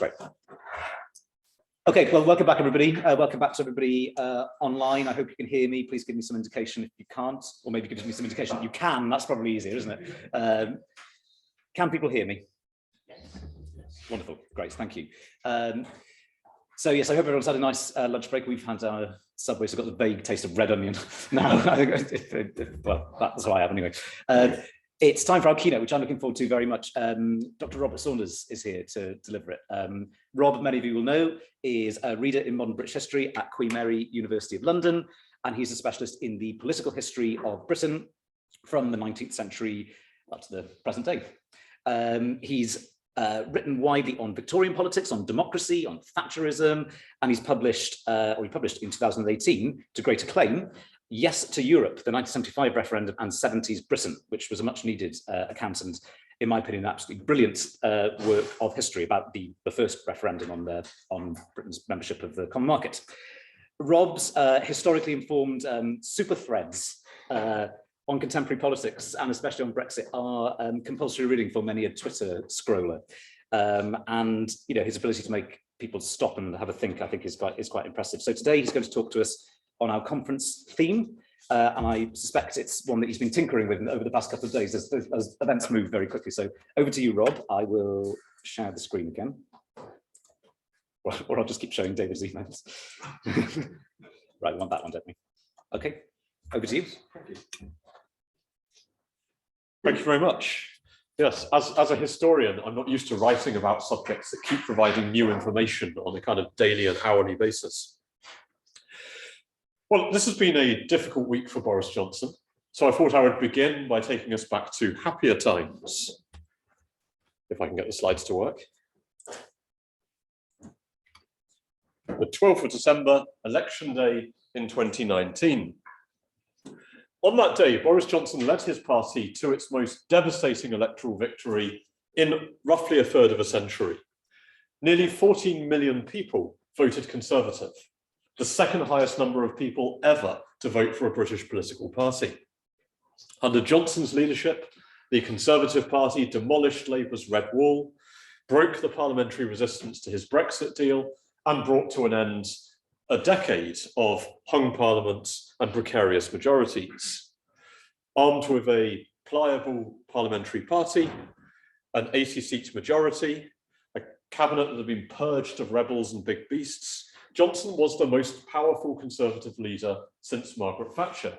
Great. Okay, well, welcome back, everybody. Welcome back to everybody online. I hope you can hear me. Please give me some indication if you can't, or maybe give me some indication that you can. That's probably easier, isn't it? Can people hear me? Yes. Wonderful. Great. Thank you. So yes, I hope everyone's had a nice lunch break. We've had our Subway, so got the vague taste of red onion now. I think, well, that's what I have anyway. It's time for our keynote, which I'm looking forward to very much. Dr. Robert Saunders is here to deliver it. Rob, many of you will know, is a reader in modern British history at Queen Mary, University of London, and he's a specialist in the political history of Britain from the 19th century up to the present day. He's written widely on Victorian politics, on democracy, on Thatcherism, and he's published, or he published in 2018, to great acclaim, Yes to Europe, the 1975 referendum and 70s Britain, which was a much needed account and, in my opinion, absolutely brilliant work of history about the first referendum on Britain's membership of the Common Market. Rob's historically informed super threads on contemporary politics and especially on Brexit are compulsory reading for many a Twitter scroller. And you know, his ability to make people stop and have a think, I think, is quite impressive. So today he's going to talk to us on our conference theme, and I suspect it's one that he's been tinkering with over the past couple of days as events move very quickly. So over to you, Rob. I will share the screen again, or I'll just keep showing David's emails. Right, we want that one, don't we? Okay, over to you. Thank you very much. Yes, as a historian, I'm not used to writing about subjects that keep providing new information on a kind of daily and hourly basis. Well, this has been a difficult week for Boris Johnson, so I thought I would begin by taking us back to happier times. If I can get the slides to work. The 12th of December, election day in 2019. On that day, Boris Johnson led his party to its most devastating electoral victory in roughly a third of a century. Nearly 14 million people voted Conservative, the second highest number of people ever to vote for a British political party. Under Johnson's leadership, the Conservative Party demolished Labour's Red Wall, broke the parliamentary resistance to his Brexit deal, and brought to an end a decade of hung parliaments and precarious majorities. Armed with a pliable parliamentary party, an 80-seat majority, a cabinet that had been purged of rebels and big beasts, Johnson was the most powerful Conservative leader since Margaret Thatcher,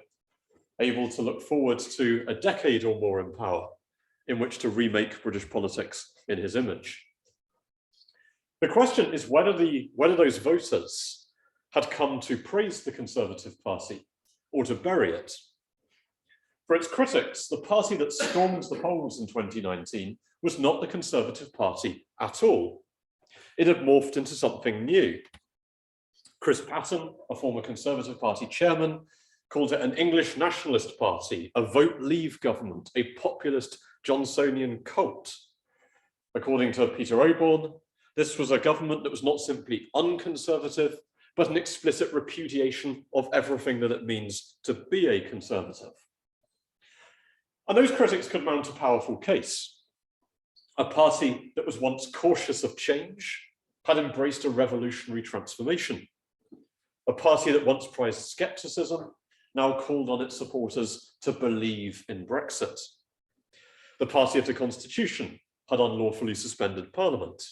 able to look forward to a decade or more in power in which to remake British politics in his image. The question is whether those voters had come to praise the Conservative Party or to bury it. For its critics, the party that stormed the polls in 2019 was not the Conservative Party at all. It had morphed into something new. Chris Patten, a former Conservative Party chairman, called it an English nationalist party, a vote leave government, a populist Johnsonian cult. According to Peter Oborne, this was a government that was not simply unconservative, but an explicit repudiation of everything that it means to be a conservative. And those critics could mount a powerful case. A party that was once cautious of change had embraced a revolutionary transformation. A party that once prized skepticism now called on its supporters to believe in Brexit. The party of the Constitution had unlawfully suspended Parliament.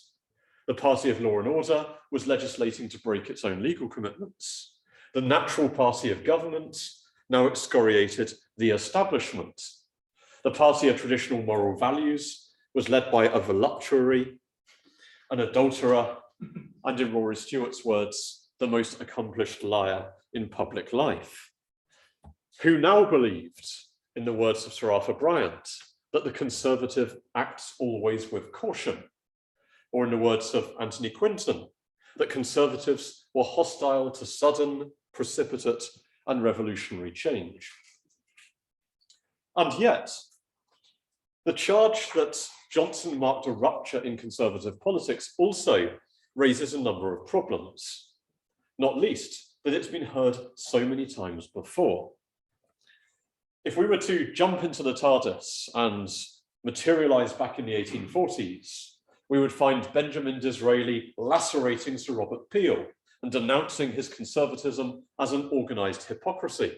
The party of law and order was legislating to break its own legal commitments. The natural party of government now excoriated the establishment. The party of traditional moral values was led by a voluptuary, an adulterer, and in Rory Stewart's words, the most accomplished liar in public life, who now believed, in the words of Sir Arthur Bryant, that the Conservative acts always with caution, or in the words of Anthony Quinton, that Conservatives were hostile to sudden, precipitate, and revolutionary change. And yet, the charge that Johnson marked a rupture in Conservative politics also raises a number of problems, not least that it's been heard so many times before. If we were to jump into the TARDIS and materialize back in the 1840s, we would find Benjamin Disraeli lacerating Sir Robert Peel and denouncing his conservatism as an organised hypocrisy.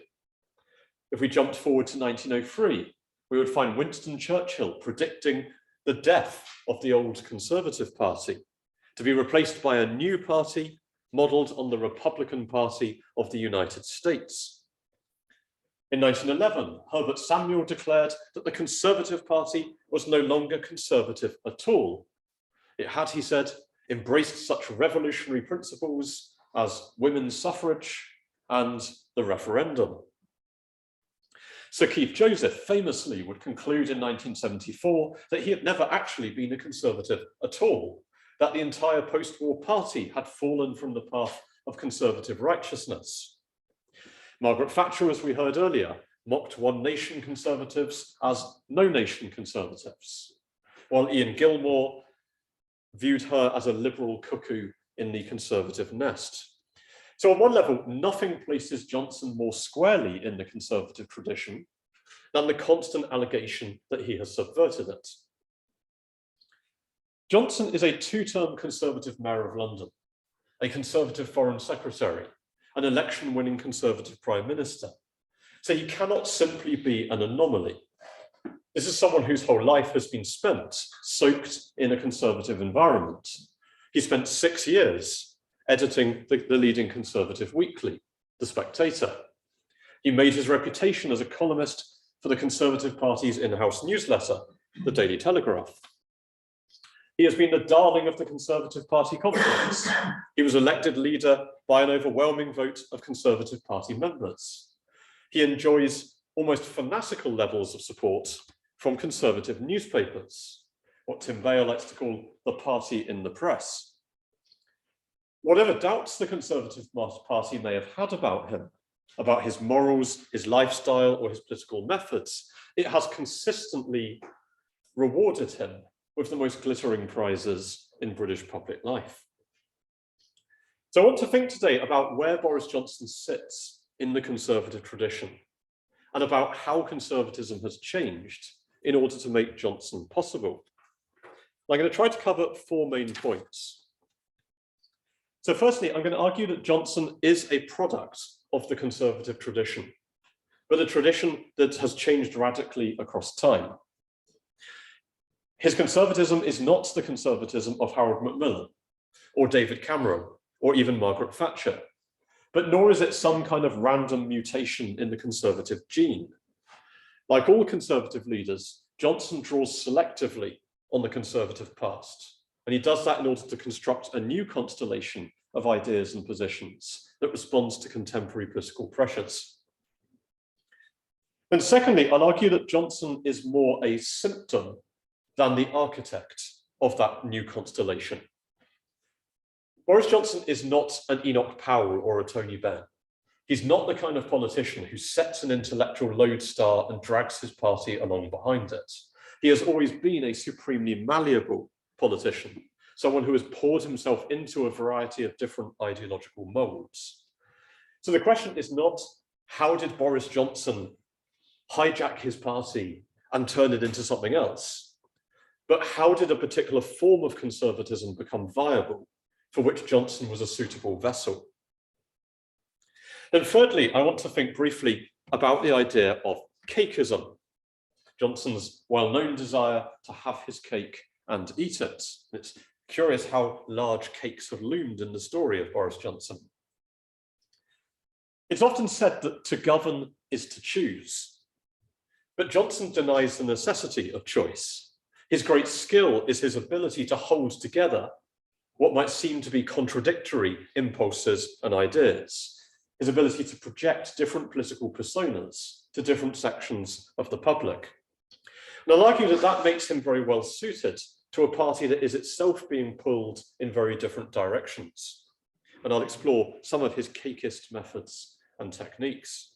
If we jumped forward to 1903, we would find Winston Churchill predicting the death of the old Conservative Party, to be replaced by a new party modelled on the Republican Party of the United States. In 1911, Herbert Samuel declared that the Conservative Party was no longer conservative at all. It had, he said, embraced such revolutionary principles as women's suffrage and the referendum. Sir Keith Joseph famously would conclude in 1974 that he had never actually been a conservative at all, that the entire post-war party had fallen from the path of conservative righteousness. Margaret Thatcher, as we heard earlier, mocked One Nation conservatives as No Nation conservatives, while Ian Gilmore viewed her as a liberal cuckoo in the conservative nest. So on one level, nothing places Johnson more squarely in the conservative tradition than the constant allegation that he has subverted it. Johnson is a two-term Conservative Mayor of London, a Conservative Foreign Secretary, an election-winning Conservative Prime Minister. So he cannot simply be an anomaly. This is someone whose whole life has been spent soaked in a conservative environment. He spent 6 years editing the leading conservative weekly, The Spectator. He made his reputation as a columnist for the Conservative Party's in-house newsletter, The Daily Telegraph. He has been the darling of the Conservative Party conference. He was elected leader by an overwhelming vote of Conservative Party members. He enjoys almost fanatical levels of support from conservative newspapers, what Tim Bale likes to call the party in the press. Whatever doubts the Conservative Party may have had about him, about his morals, his lifestyle, or his political methods, it has consistently rewarded him with the most glittering prizes in British public life. So I want to think today about where Boris Johnson sits in the conservative tradition and about how conservatism has changed in order to make Johnson possible. I'm going to try to cover 4 main points. So firstly, I'm going to argue that Johnson is a product of the conservative tradition, but a tradition that has changed radically across time. His conservatism is not the conservatism of Harold Macmillan or David Cameron or even Margaret Thatcher, but nor is it some kind of random mutation in the conservative gene. Like all conservative leaders, Johnson draws selectively on the conservative past, and he does that in order to construct a new constellation of ideas and positions that responds to contemporary political pressures. And secondly, I'll argue that Johnson is more a symptom than the architect of that new constellation. Boris Johnson is not an Enoch Powell or a Tony Benn. He's not the kind of politician who sets an intellectual lodestar and drags his party along behind it. He has always been a supremely malleable politician, someone who has poured himself into a variety of different ideological molds. So the question is not, how did Boris Johnson hijack his party and turn it into something else? But how did a particular form of conservatism become viable, for which Johnson was a suitable vessel? And thirdly, I want to think briefly about the idea of cakeism, Johnson's well-known desire to have his cake and eat it. It's curious how large cakes have loomed in the story of Boris Johnson. It's often said that to govern is to choose, but Johnson denies the necessity of choice. His great skill is his ability to hold together what might seem to be contradictory impulses and ideas, his ability to project different political personas to different sections of the public. And I'll argue that that makes him very well suited to a party that is itself being pulled in very different directions. And I'll explore some of his cakeist methods and techniques.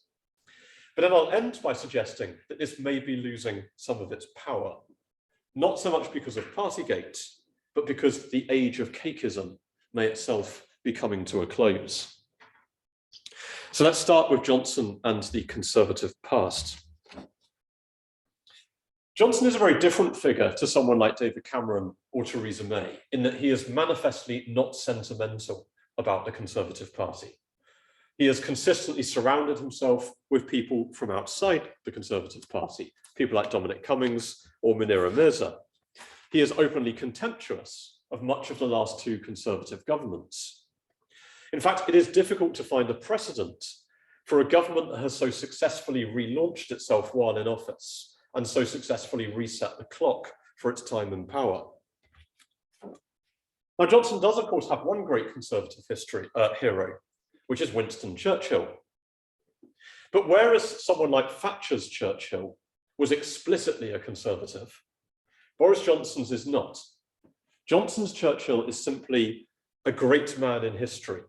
But then I'll end by suggesting that this may be losing some of its power, not so much because of Partygate, but because the age of cakeism may itself be coming to a close. So let's start with Johnson and the conservative past. Johnson is a very different figure to someone like David Cameron or Theresa May, in that he is manifestly not sentimental about the Conservative Party. He has consistently surrounded himself with people from outside the Conservative Party, people like Dominic Cummings or Munira Mirza. He is openly contemptuous of much of the last two Conservative governments. In fact, it is difficult to find a precedent for a government that has so successfully relaunched itself while in office and so successfully reset the clock for its time in power. Now, Johnson does, of course, have one great Conservative hero, which is Winston Churchill. But whereas someone like Thatcher's Churchill was explicitly a Conservative, Boris Johnson's is not. Johnson's Churchill is simply a great man in history,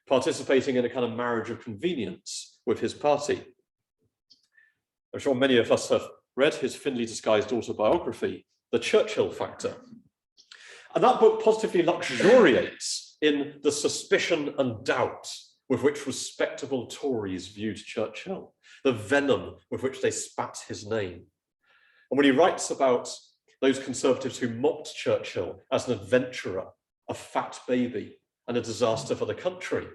participating in a kind of marriage of convenience with his party. I'm sure many of us have read his thinly disguised autobiography, The Churchill Factor. And that book positively luxuriates in the suspicion and doubt with which respectable Tories viewed Churchill, the venom with which they spat his name. And when he writes about those Conservatives who mocked Churchill as an adventurer, a fat baby, and a disaster for the country,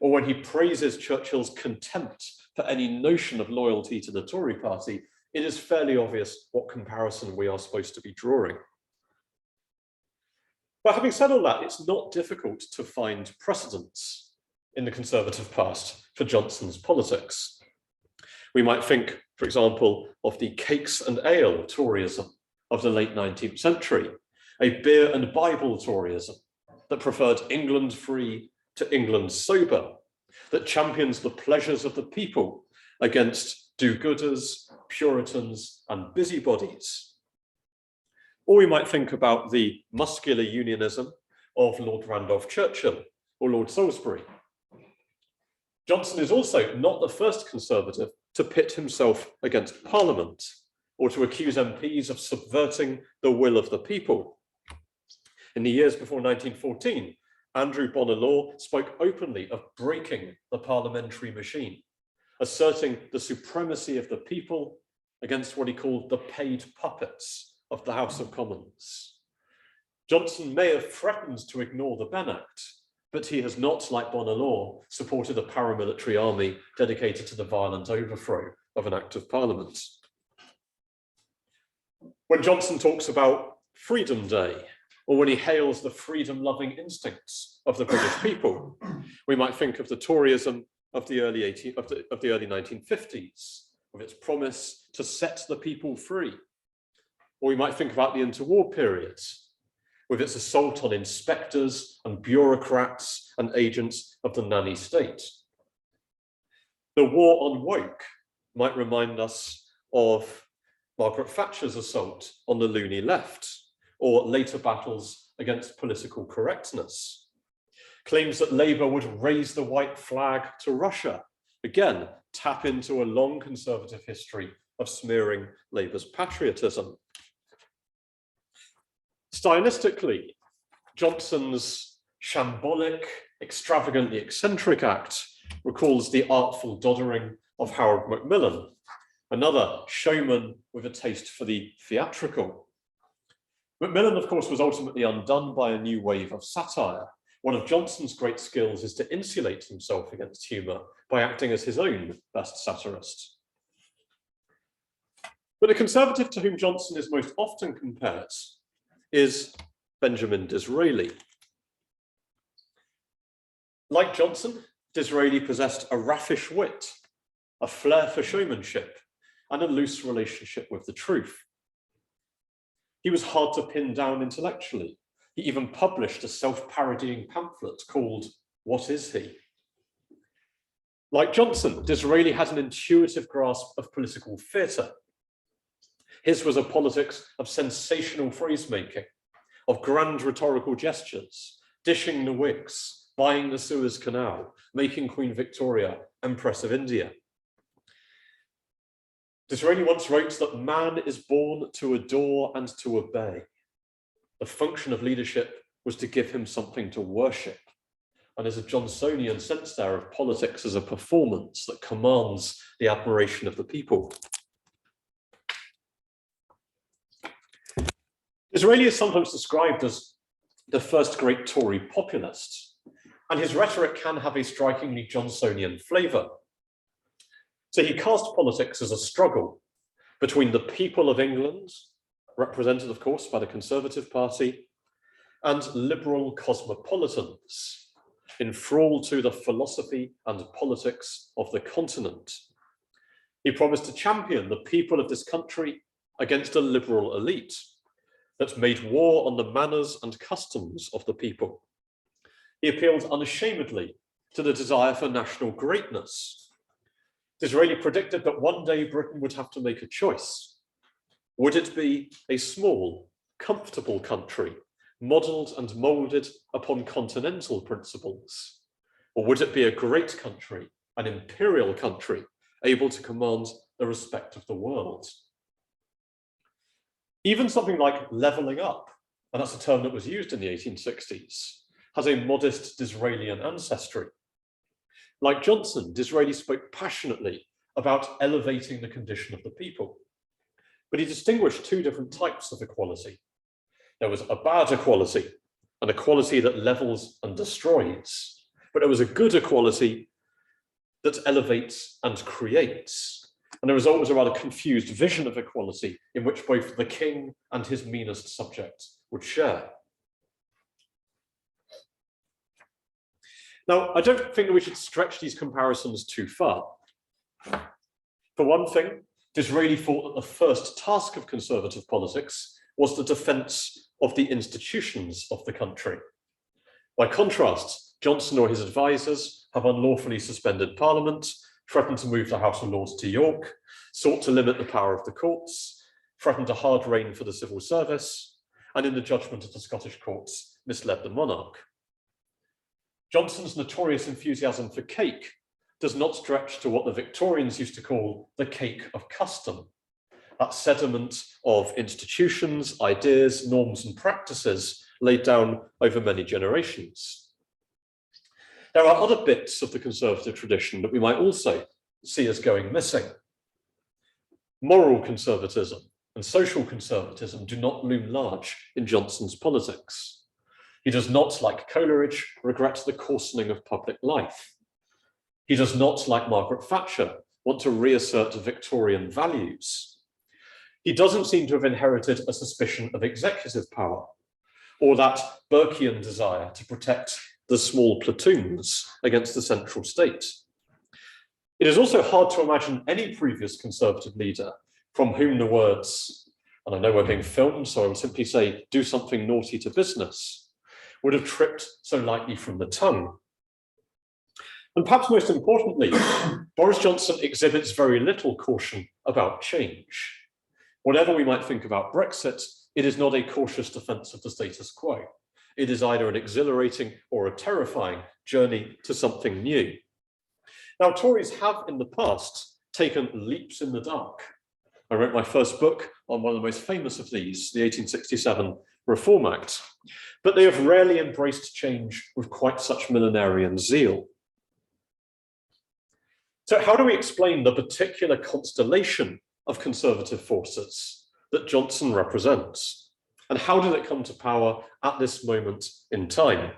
or when he praises Churchill's contempt for any notion of loyalty to the Tory party, it is fairly obvious what comparison we are supposed to be drawing. But having said all that, it's not difficult to find precedents in the Conservative past for Johnson's politics. We might think, for example, of the cakes and ale Toryism of the late 19th century, a beer and Bible Toryism that preferred England free to England sober, that champions the pleasures of the people against do-gooders, Puritans, and busybodies. Or we might think about the muscular unionism of Lord Randolph Churchill or Lord Salisbury. Johnson is also not the first Conservative to pit himself against Parliament or to accuse MPs of subverting the will of the people. In the years before 1914, Andrew Bonar Law spoke openly of breaking the parliamentary machine, asserting the supremacy of the people against what he called the paid puppets of the House of Commons. Johnson may have threatened to ignore the Benn Act, but he has not, like Bonar Law, supported a paramilitary army dedicated to the violent overthrow of an Act of Parliament. When Johnson talks about Freedom Day, or when he hails the freedom-loving instincts of the British people, we might think of the Toryism of the early 1950s, with its promise to set the people free. Or we might think about the interwar periods, with its assault on inspectors and bureaucrats and agents of the nanny state. The war on woke might remind us of Margaret Thatcher's assault on the loony left, or later battles against political correctness. Claims that Labour would raise the white flag to Russia, again, tap into a long Conservative history of smearing Labour's patriotism. Stylistically, Johnson's shambolic, extravagantly eccentric act recalls the artful doddering of Harold Macmillan, another showman with a taste for the theatrical. Macmillan, of course, was ultimately undone by a new wave of satire. One of Johnson's great skills is to insulate himself against humour by acting as his own best satirist. But the Conservative to whom Johnson is most often compared is Benjamin Disraeli. Like Johnson, Disraeli possessed a raffish wit, a flair for showmanship, and a loose relationship with the truth. He was hard to pin down intellectually. He even published a self-parodying pamphlet called What Is He? Like Johnson, Disraeli had an intuitive grasp of political theatre. His was a politics of sensational phrase-making, of grand rhetorical gestures, dishing the wigs, buying the Suez Canal, making Queen Victoria Empress of India. Disraeli once wrote that man is born to adore and to obey. The function of leadership was to give him something to worship. And there's a Johnsonian sense there of politics as a performance that commands the admiration of the people. Disraeli is sometimes described as the first great Tory populist, and his rhetoric can have a strikingly Johnsonian flavour. So he cast politics as a struggle between the people of England, represented of course by the Conservative Party, and liberal cosmopolitans, in thrall to the philosophy and politics of the continent. He promised to champion the people of this country against a liberal elite that made war on the manners and customs of the people. He appealed unashamedly to the desire for national greatness. Disraeli predicted that one day Britain would have to make a choice. Would it be a small, comfortable country, modelled and moulded upon continental principles? Or would it be a great country, an imperial country, able to command the respect of the world? Even something like levelling up, and that's a term that was used in the 1860s, has a modest Disraelian ancestry. Like Johnson, Disraeli spoke passionately about elevating the condition of the people. But he distinguished two different types of equality. There was a bad equality, an equality that levels and destroys, but there was a good equality that elevates and creates. And the result was a rather confused vision of equality in which both the king and his meanest subject would share. Now, I don't think that we should stretch these comparisons too far. For one thing, Disraeli thought that the first task of conservative politics was the defence of the institutions of the country. By contrast, Johnson or his advisers have unlawfully suspended Parliament, threatened to move the House of Lords to York, sought to limit the power of the courts, threatened a hard reign for the civil service, and in the judgment of the Scottish courts, misled the monarch. Johnson's notorious enthusiasm for cake does not stretch to what the Victorians used to call the cake of custom, that sediment of institutions, ideas, norms, and practices laid down over many generations. There are other bits of the conservative tradition that we might also see as going missing. Moral conservatism and social conservatism do not loom large in Johnson's politics. He does not, like Coleridge, regret the coarsening of public life. He does not, like Margaret Thatcher, want to reassert Victorian values. He doesn't seem to have inherited a suspicion of executive power, or that Burkean desire to protect the small platoons against the central state. It is also hard to imagine any previous Conservative leader from whom the words, and I know we're being filmed, so I will simply say, do something naughty to business, would have tripped so lightly from the tongue. And perhaps most importantly, Boris Johnson exhibits very little caution about change. Whatever we might think about Brexit, it is not a cautious defence of the status quo. It is either an exhilarating or a terrifying journey to something new. Now, Tories have in the past taken leaps in the dark. I wrote my first book on one of the most famous of these, the 1867 Reform Act, but they have rarely embraced change with quite such millenarian zeal. So how do we explain the particular constellation of conservative forces that Johnson represents? And how did it come to power at this moment in time?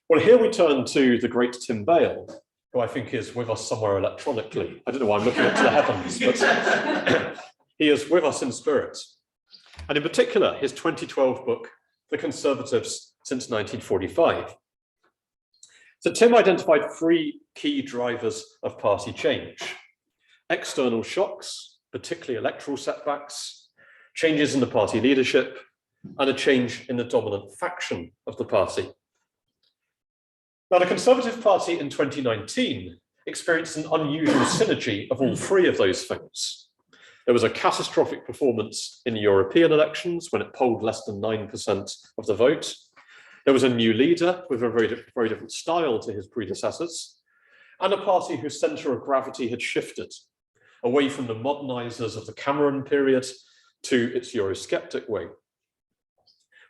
Well, here we turn to the great Tim Bale, who I think is with us somewhere electronically. I don't know why I'm looking up to the heavens, but he is with us in spirit. And in particular, his 2012 book, The Conservatives Since 1945. So Tim identified three key drivers of party change: external shocks, particularly electoral setbacks, changes in the party leadership, and a change in the dominant faction of the party. Now, the Conservative Party in 2019 experienced an unusual synergy of all three of those things. There was a catastrophic performance in the European elections when it polled less than 9% of the vote. There was a new leader with a very different style to his predecessors, and a party whose centre of gravity had shifted away from the modernisers of the Cameron period to its Eurosceptic wing.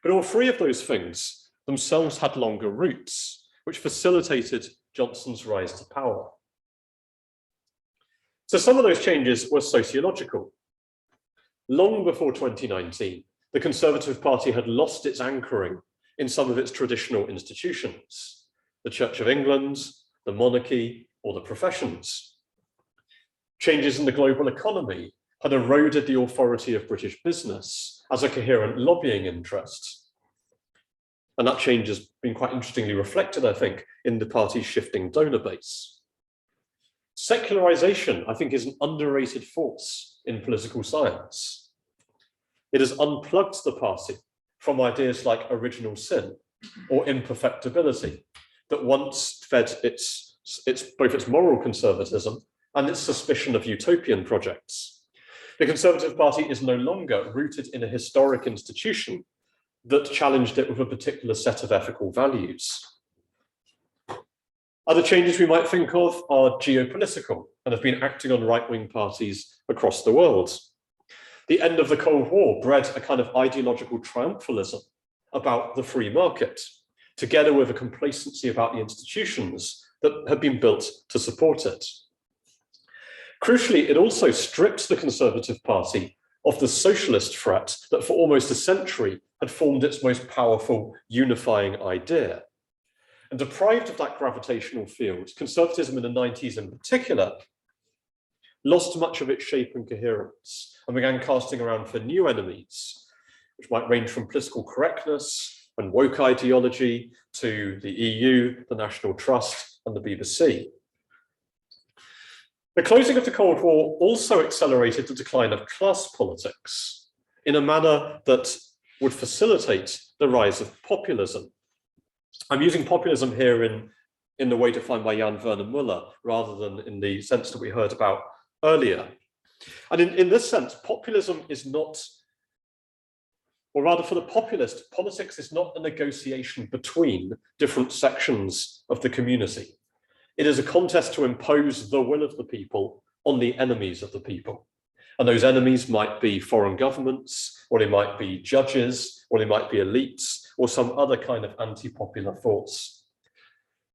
But all three of those things themselves had longer roots, which facilitated Johnson's rise to power. So some of those changes were sociological. Long before 2019, the Conservative Party had lost its anchoring in some of its traditional institutions, the Church of England, the monarchy, or the professions. Changes in the global economy had eroded the authority of British business as a coherent lobbying interest. And that change has been quite interestingly reflected, I think, in the party's shifting donor base. Secularization, I think, is an underrated force in political science. It has unplugged the party from ideas like original sin or imperfectibility that once fed both its moral conservatism and its suspicion of utopian projects. The Conservative Party is no longer rooted in a historic institution that challenged it with a particular set of ethical values. Other changes we might think of are geopolitical and have been acting on right-wing parties across the world. The end of the Cold War bred a kind of ideological triumphalism about the free market, together with a complacency about the institutions that had been built to support it. Crucially, it also stripped the Conservative Party of the socialist threat that for almost a century had formed its most powerful unifying idea. And deprived of that gravitational field, conservatism in the 90s in particular lost much of its shape and coherence and began casting around for new enemies, which might range from political correctness and woke ideology to the EU, the National Trust, and the BBC. The closing of the Cold War also accelerated the decline of class politics in a manner that would facilitate the rise of populism. I'm using populism here in the way defined by Jan Werner Müller, rather than in the sense that we heard about earlier. And in this sense, populism is not, or rather for the populist, politics is not a negotiation between different sections of the community. It is a contest to impose the will of the people on the enemies of the people. And those enemies might be foreign governments, or they might be judges, or they might be elites, or some other kind of anti-popular force.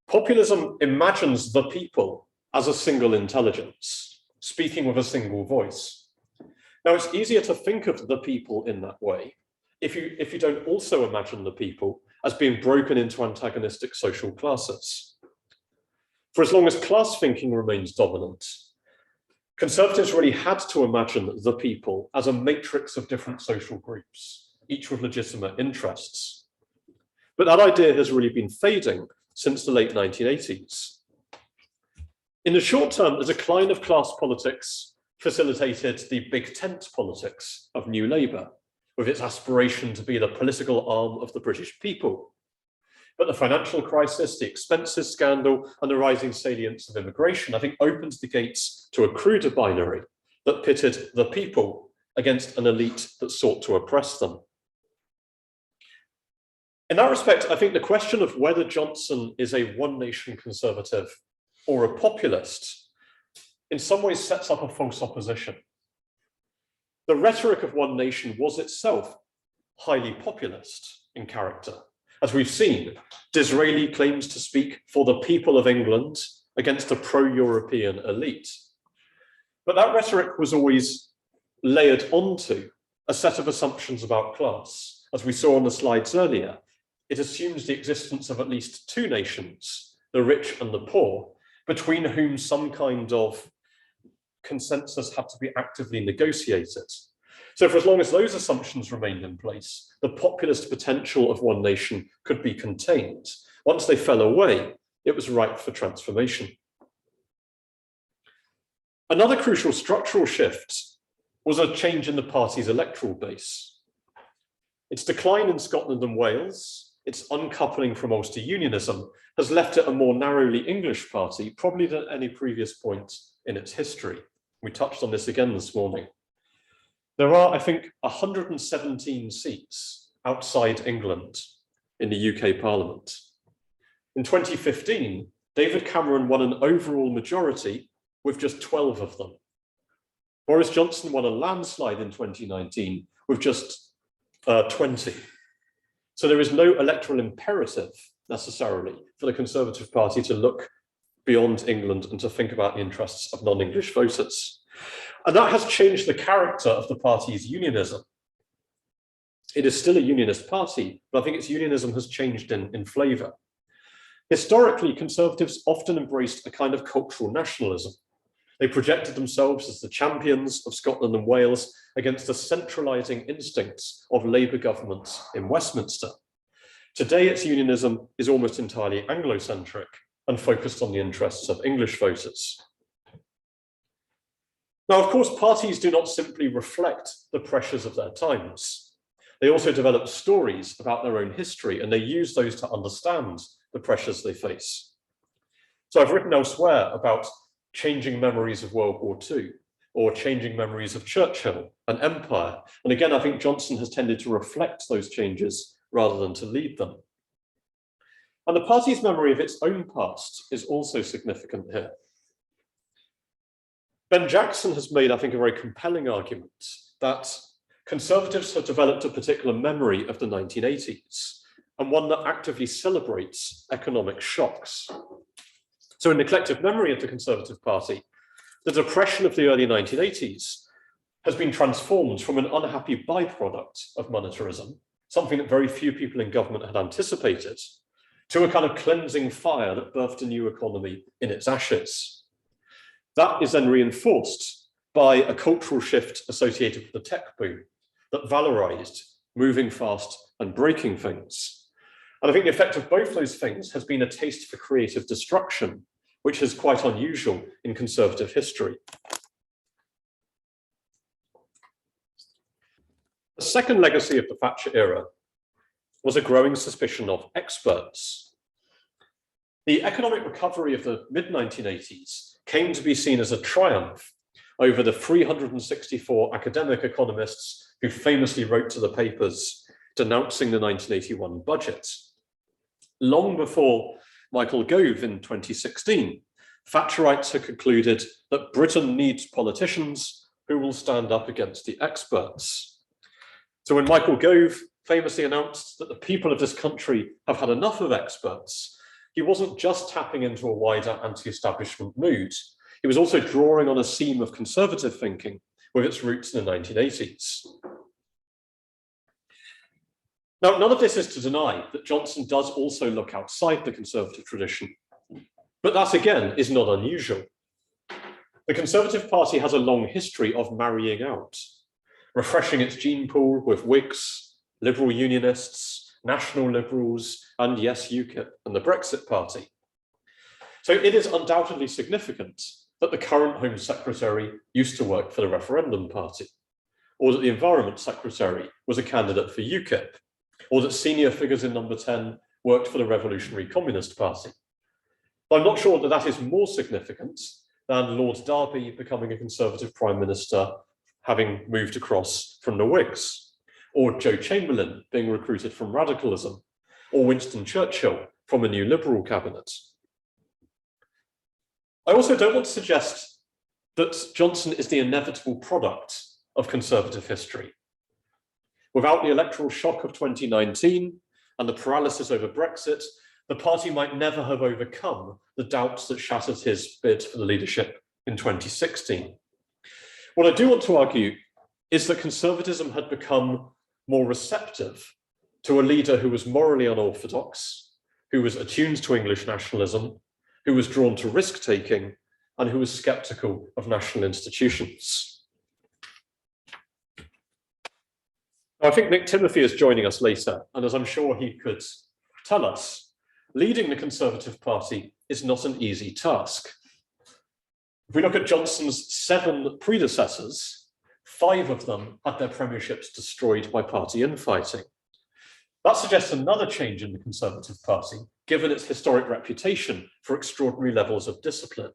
Populism imagines the people as a single intelligence, speaking with a single voice. Now, it's easier to think of the people in that way if you don't also imagine the people as being broken into antagonistic social classes. For as long as class thinking remains dominant, conservatives really had to imagine the people as a matrix of different social groups, each with legitimate interests. But that idea has really been fading since the late 1980s. In the short term, the decline of class politics facilitated the big tent politics of New Labour, with its aspiration to be the political arm of the British people. But the financial crisis, the expenses scandal, and the rising salience of immigration, I think, opened the gates to a cruder binary that pitted the people against an elite that sought to oppress them. In that respect, I think the question of whether Johnson is a one-nation conservative or a populist in some ways sets up a false opposition. The rhetoric of one nation was itself highly populist in character. As we've seen, Disraeli claims to speak for the people of England against a pro-European elite. But that rhetoric was always layered onto a set of assumptions about class. As we saw on the slides earlier, it assumes the existence of at least two nations, the rich and the poor, between whom some kind of consensus had to be actively negotiated. So for as long as those assumptions remained in place, the populist potential of one nation could be contained. Once they fell away, it was ripe for transformation. Another crucial structural shift was a change in the party's electoral base. Its decline in Scotland and Wales, its uncoupling from Ulster Unionism, has left it a more narrowly English party, probably than any previous point in its history. We touched on this again this morning. There are, I think, 117 seats outside England in the UK Parliament. In 2015, David Cameron won an overall majority with just 12 of them. Boris Johnson won a landslide in 2019 with just 20. So there is no electoral imperative necessarily for the Conservative Party to look beyond England and to think about the interests of non-English voters. And that has changed the character of the party's unionism. It is still a unionist party, but I think its unionism has changed in flavour. Historically, Conservatives often embraced a kind of cultural nationalism. They projected themselves as the champions of Scotland and Wales against the centralising instincts of Labour governments in Westminster. Today, its unionism is almost entirely Anglo-centric and focused on the interests of English voters. Now, of course, parties do not simply reflect the pressures of their times. They also develop stories about their own history, and they use those to understand the pressures they face. So I've written elsewhere about changing memories of World War II, or changing memories of Churchill and empire. And again, I think Johnson has tended to reflect those changes rather than to lead them. And the party's memory of its own past is also significant here. Ben Jackson has made, I think, a very compelling argument that Conservatives have developed a particular memory of the 1980s, and one that actively celebrates economic shocks. So in the collective memory of the Conservative Party, the depression of the early 1980s has been transformed from an unhappy byproduct of monetarism, something that very few people in government had anticipated, to a kind of cleansing fire that birthed a new economy in its ashes. That is then reinforced by a cultural shift associated with the tech boom that valorized moving fast and breaking things. And I think the effect of both those things has been a taste for creative destruction, which is quite unusual in Conservative history. The second legacy of the Thatcher era was a growing suspicion of experts. The economic recovery of the mid-1980s came to be seen as a triumph over the 364 academic economists who famously wrote to the papers denouncing the 1981 budget. Long before Michael Gove in 2016, Thatcherites had concluded that Britain needs politicians who will stand up against the experts. So when Michael Gove famously announced that the people of this country have had enough of experts, he wasn't just tapping into a wider anti-establishment mood. He was also drawing on a seam of conservative thinking with its roots in the 1980s. Now, none of this is to deny that Johnson does also look outside the Conservative tradition, but that again is not unusual. The Conservative Party has a long history of marrying out, refreshing its gene pool with Whigs, Liberal Unionists, National Liberals, and yes, UKIP and the Brexit Party. So it is undoubtedly significant that the current Home Secretary used to work for the Referendum Party, or that the Environment Secretary was a candidate for UKIP, or that senior figures in Number 10 worked for the Revolutionary Communist Party. But I'm not sure that that is more significant than Lord Derby becoming a Conservative Prime Minister, having moved across from the Whigs, or Joe Chamberlain being recruited from radicalism, or Winston Churchill from a new Liberal cabinet. I also don't want to suggest that Johnson is the inevitable product of Conservative history. Without the electoral shock of 2019 and the paralysis over Brexit, the party might never have overcome the doubts that shattered his bid for the leadership in 2016. What I do want to argue is that conservatism had become more receptive to a leader who was morally unorthodox, who was attuned to English nationalism, who was drawn to risk-taking, and who was sceptical of national institutions. Now, I think Nick Timothy is joining us later, and as I'm sure he could tell us, leading the Conservative Party is not an easy task. If we look at Johnson's 7 predecessors, 5 of them had their premierships destroyed by party infighting. That suggests another change in the Conservative Party, given its historic reputation for extraordinary levels of discipline.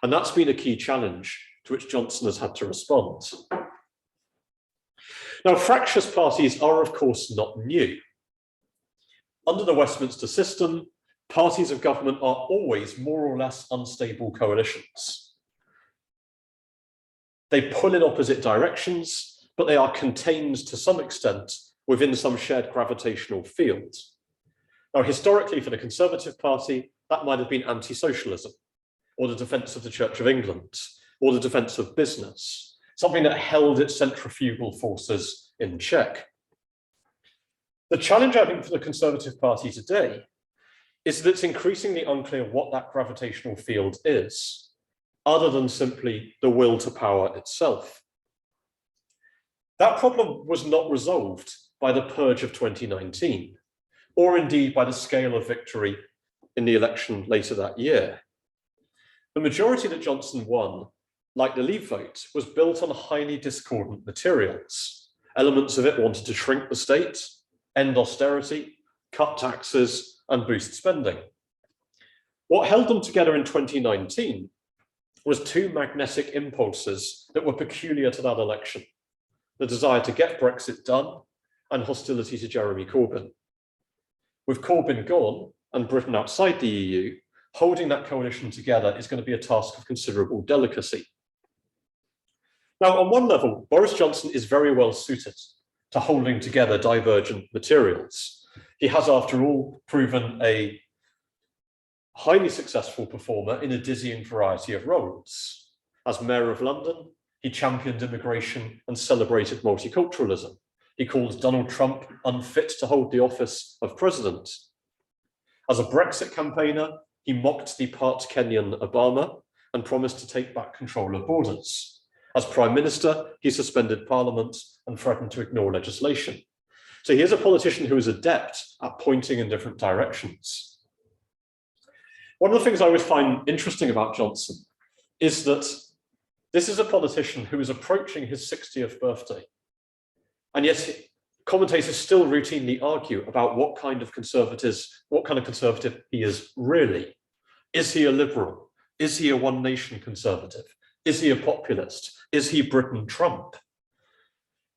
And that's been a key challenge to which Johnson has had to respond. Now, fractious parties are, of course, not new. Under the Westminster system, parties of government are always more or less unstable coalitions. They pull in opposite directions, but they are contained to some extent within some shared gravitational field. Now, historically, for the Conservative Party, that might have been anti-socialism, or the defence of the Church of England, or the defence of business, something that held its centrifugal forces in check. The challenge, I think, for the Conservative Party today is that it's increasingly unclear what that gravitational field is, other than simply the will to power itself. That problem was not resolved by the purge of 2019, or indeed by the scale of victory in the election later that year. The majority that Johnson won, like the Leave vote, was built on highly discordant materials. Elements of it wanted to shrink the state, end austerity, cut taxes, and boost spending. What held them together in 2019 was two magnetic impulses that were peculiar to that election: the desire to get Brexit done and hostility to Jeremy Corbyn. With Corbyn gone and Britain outside the EU, holding that coalition together is going to be a task of considerable delicacy. Now, on one level, Boris Johnson is very well suited to holding together divergent materials. He has, after all, proven a highly successful performer in a dizzying variety of roles. As Mayor of London, he championed immigration and celebrated multiculturalism. He called Donald Trump unfit to hold the office of president. As a Brexit campaigner, he mocked the part Kenyan Obama and promised to take back control of borders. As Prime Minister, he suspended Parliament and threatened to ignore legislation. So he is a politician who is adept at pointing in different directions. One of the things I always find interesting about Johnson is that this is a politician who is approaching his 60th birthday. And yet commentators still routinely argue about what kind of conservative he is really. Is he a liberal? Is he a one nation conservative? Is he a populist? Is he Britain Trump?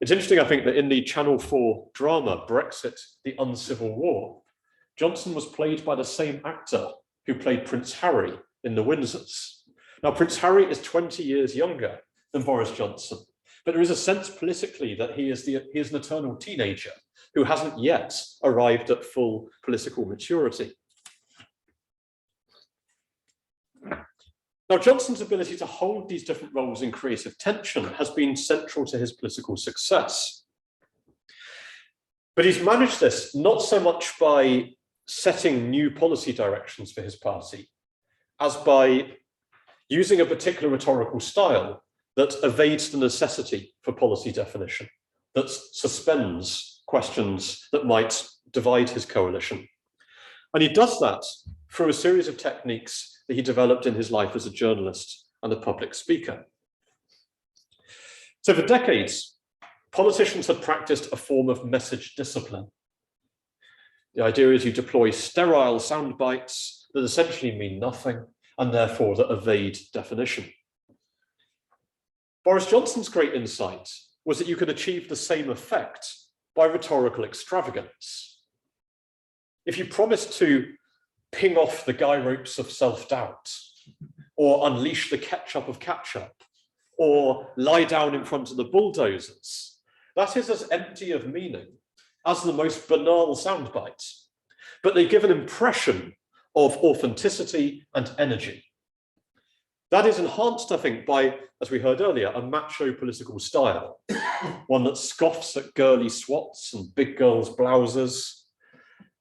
It's interesting, I think, that in the Channel 4 drama, Brexit, the Uncivil War, Johnson was played by the same actor who played Prince Harry in The Windsors. Now, Prince Harry is 20 years younger than Boris Johnson, but there is a sense politically that he is an eternal teenager who hasn't yet arrived at full political maturity. Now, Johnson's ability to hold these different roles in creative tension has been central to his political success. But he's managed this not so much by setting new policy directions for his party, as by using a particular rhetorical style that evades the necessity for policy definition, that suspends questions that might divide his coalition. And he does that through a series of techniques that he developed in his life as a journalist and a public speaker. So for decades, politicians had practiced a form of message discipline. The idea is you deploy sterile sound bites that essentially mean nothing and therefore that evade definition. Boris Johnson's great insight was that you could achieve the same effect by rhetorical extravagance. If you promised to ping off the guy ropes of self-doubt, or unleash the ketchup of catch-up, or lie down in front of the bulldozers, that is as empty of meaning as the most banal soundbite, but they give an impression of authenticity and energy. That is enhanced, I think, by, as we heard earlier, a macho political style, one that scoffs at girly swats and big girls' blouses,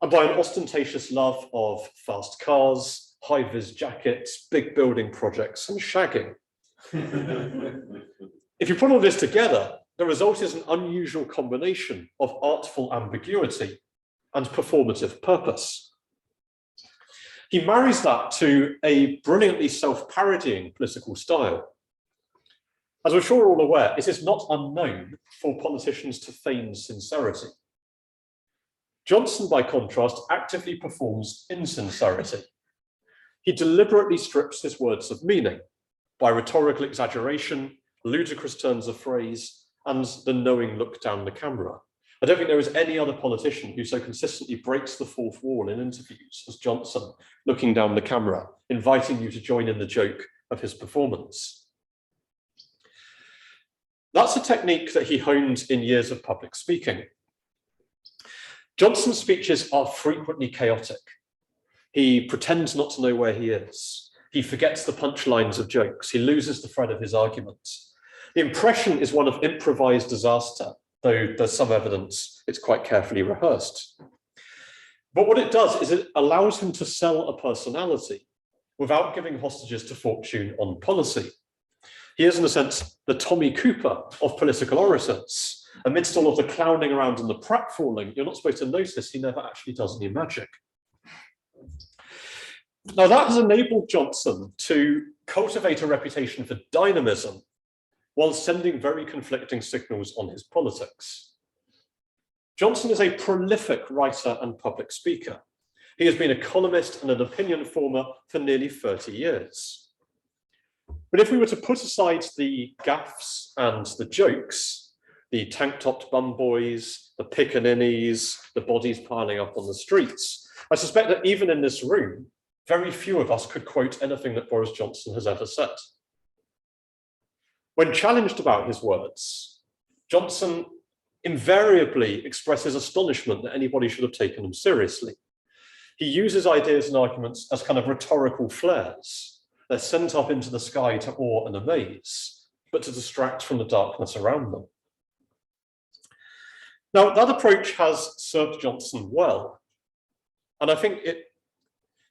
and by an ostentatious love of fast cars, high-vis jackets, big building projects, and shagging. If you put all this together, the result is an unusual combination of artful ambiguity and performative purpose. He marries that to a brilliantly self-parodying political style. As we're sure all aware, it is not unknown for politicians to feign sincerity. Johnson, by contrast, actively performs insincerity. He deliberately strips his words of meaning by rhetorical exaggeration, ludicrous turns of phrase, and the knowing look down the camera. I don't think there is any other politician who so consistently breaks the fourth wall in interviews as Johnson, looking down the camera, inviting you to join in the joke of his performance. That's a technique that he honed in years of public speaking. Johnson's speeches are frequently chaotic. He pretends not to know where he is. He forgets the punchlines of jokes. He loses the thread of his arguments. The impression is one of improvised disaster, though there's some evidence it's quite carefully rehearsed. But what it does is it allows him to sell a personality without giving hostages to fortune on policy. He is, in a sense, the Tommy Cooper of political orators. Amidst all of the clowning around and the pratfalling, you're not supposed to notice he never actually does any magic. Now, that has enabled Johnson to cultivate a reputation for dynamism while sending very conflicting signals on his politics. Johnson is a prolific writer and public speaker. He has been a columnist and an opinion former for nearly 30 years. But if we were to put aside the gaffes and the jokes, the tank-topped bum boys, the pickaninnies, the bodies piling up on the streets, I suspect that even in this room, very few of us could quote anything that Boris Johnson has ever said. When challenged about his words, Johnson invariably expresses astonishment that anybody should have taken him seriously. He uses ideas and arguments as kind of rhetorical flares. They're sent up into the sky to awe and amaze, but to distract from the darkness around them. Now, that approach has served Johnson well. And I think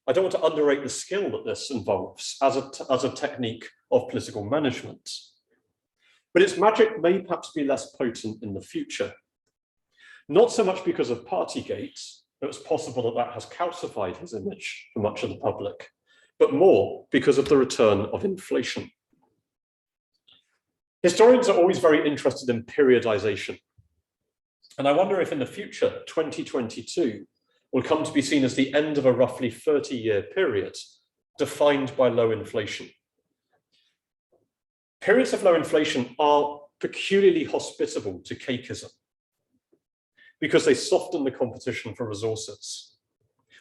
I don't want to underrate the skill that this involves as a technique of political management. But its magic may perhaps be less potent in the future. Not so much because of Partygate, though it's possible that that has calcified his image for much of the public, but more because of the return of inflation. Historians are always very interested in periodization. And I wonder if in the future, 2022 will come to be seen as the end of a roughly 30-year period defined by low inflation. Periods of low inflation are peculiarly hospitable to cakeism because they soften the competition for resources,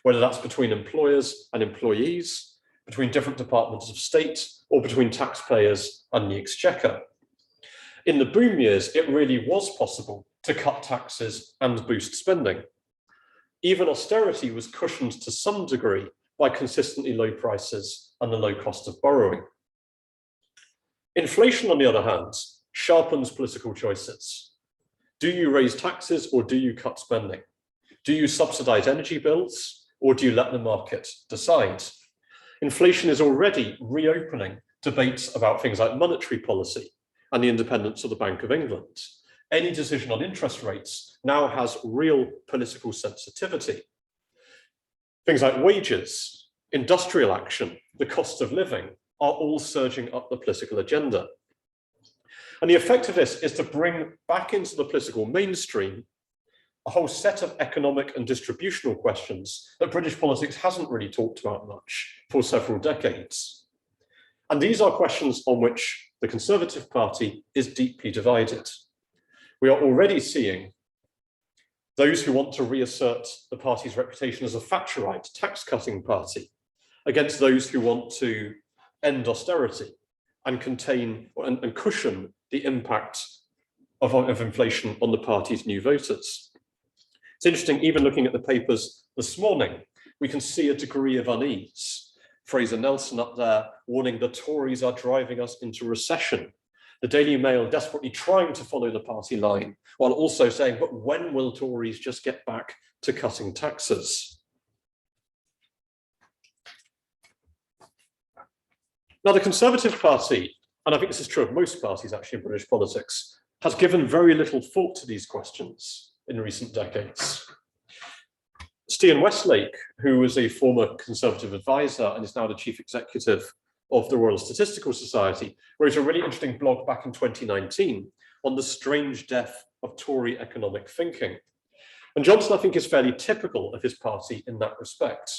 whether that's between employers and employees, between different departments of state, or between taxpayers and the exchequer. In the boom years, it really was possible to cut taxes and boost spending. Even austerity was cushioned to some degree by consistently low prices and the low cost of borrowing. Inflation, on the other hand, sharpens political choices. Do you raise taxes or do you cut spending? Do you subsidize energy bills or do you let the market decide? Inflation is already reopening debates about things like monetary policy and the independence of the Bank of England. Any decision on interest rates now has real political sensitivity. Things like wages, industrial action, the cost of living are all surging up the political agenda. And the effect of this is to bring back into the political mainstream a whole set of economic and distributional questions that British politics hasn't really talked about much for several decades. And these are questions on which the Conservative Party is deeply divided. We are already seeing those who want to reassert the party's reputation as a Thatcherite tax-cutting party against those who want to end austerity and contain and cushion the impact of inflation on the party's new voters. It's interesting, even looking at the papers this morning, we can see a degree of unease. Fraser Nelson up there warning the Tories are driving us into recession. The Daily Mail desperately trying to follow the party line, while also saying, but when will Tories just get back to cutting taxes? Now, the Conservative Party, and I think this is true of most parties actually in British politics, has given very little thought to these questions in recent decades. Stian Westlake, who was a former Conservative advisor and is now the chief executive of the Royal Statistical Society, wrote a really interesting blog back in 2019 on the strange death of Tory economic thinking. And Johnson, I think, is fairly typical of his party in that respect.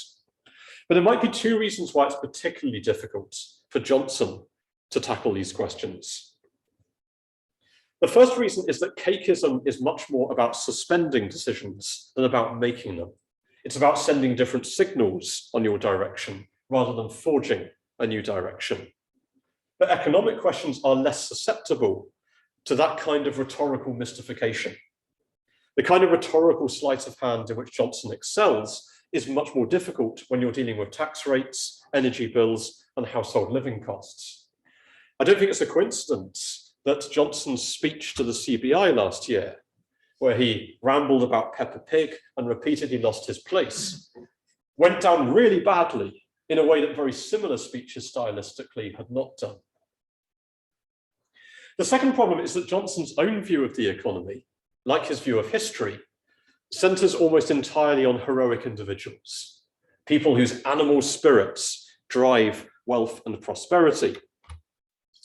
But there might be two reasons why it's particularly difficult for Johnson to tackle these questions. The first reason is that cakeism is much more about suspending decisions than about making them. It's about sending different signals on your direction rather than forging a new direction. But economic questions are less susceptible to that kind of rhetorical mystification. The kind of rhetorical sleight of hand in which Johnson excels is much more difficult when you're dealing with tax rates, energy bills, and household living costs. I don't think it's a coincidence that Johnson's speech to the CBI last year where he rambled about Peppa Pig and repeatedly lost his place, went down really badly in a way that very similar speeches stylistically had not done. The second problem is that Johnson's own view of the economy, like his view of history, centres almost entirely on heroic individuals, people whose animal spirits drive wealth and prosperity.